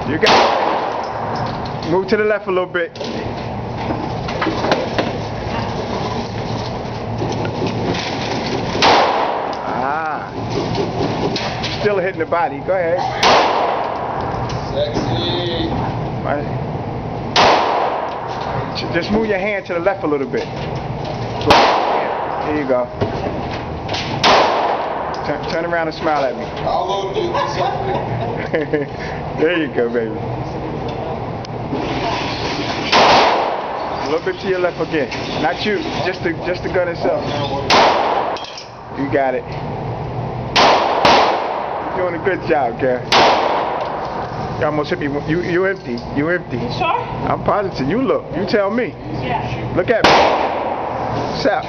You got it. Move to the left a little bit. Ah. Still hitting the body. Go ahead. Sexy. Right. Just move your hand to the left a little bit. There you go. Turn around and smile at me. I'll do something. There you go, baby. A little bit to your left again. Not you, just the gun itself. You got it. You're doing a good job, Gary. You almost hit me. You empty. You empty. You sure? I'm positive. You look. You tell me. Yeah. Look at me. What's up?